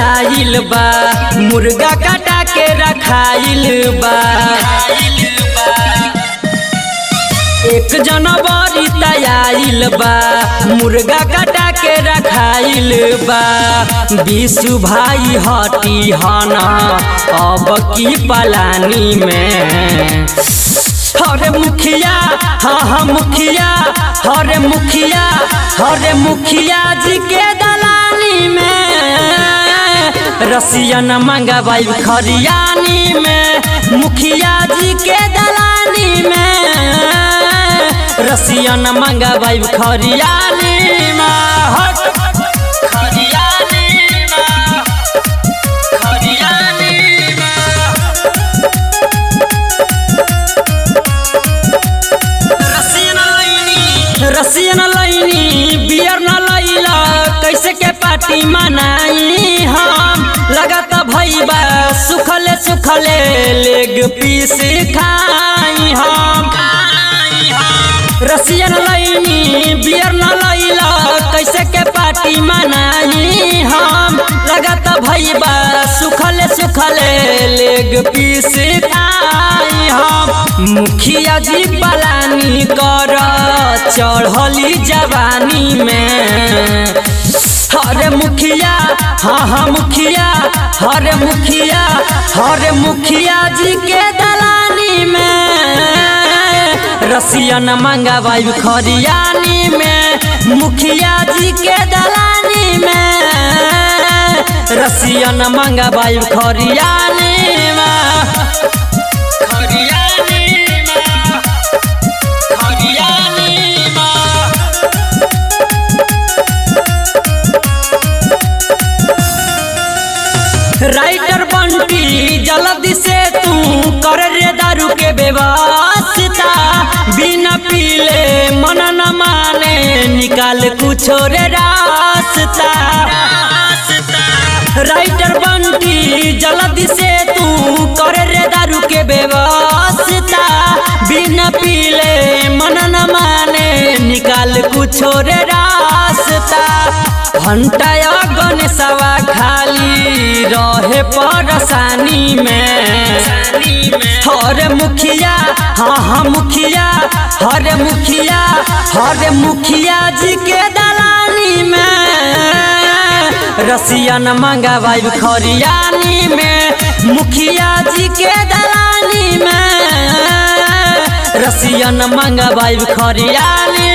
आइल बा, मुर्गा काटा के रखाइल बा। 1 जनवरी आइल बा, मुर्गा काटा के रखाइल बा। विशु भाई हटी हना अब की पलानी में। हरे मुखिया हाँ मुखिया, हरे मुखिया, हरे मुखिया जी के दलानी में। रसियन मंगवाई खरियानी में, मुखिया जी के दलानी में। रसियन मंगवाई खरियानी में। रसियन लैनी बियर न लैला, कैसे के पार्टी मनाई हम। लगता भैया सुखले सुखले लेग पीस खाई हम। रसियन लैनी बियर न लैला, कैसे के पार्टी मनाई हम। लगता भैया सुखले सुखले लेग पीस खाई हम। मुखिया जी पलानी कर चढ़ली जवानी में। हरे मुखिया हाँ मुखिया, हरे मुखिया, हरे मुखिया जी के दलानी में। रसियन मंगवाई खरियानी में, मुखिया जी के दलानी में। रसियन मंगवाई खरियानी में। राइटर बंटी जल्दी से तू कर रे दारू के व्यवस्था। बिना पीले मन न माने, निकाल कुछ रे रास्ता। राइटर बंटी जल्दी से तू कर रे दारू के व्यवस्था। बिना पीले मन न माने, निकाल कुछ रे रास्ता। घंटा गणेशवा खाली रहे परेशानी में। हरे मुखिया हाँ मुखिया, हरे मुखिया, हरे मुखिया जी के दलानी में। रसियन मंगवाई खरियानी में, मुखिया जी के दलानी में। रसियन मंगवाई खरियानी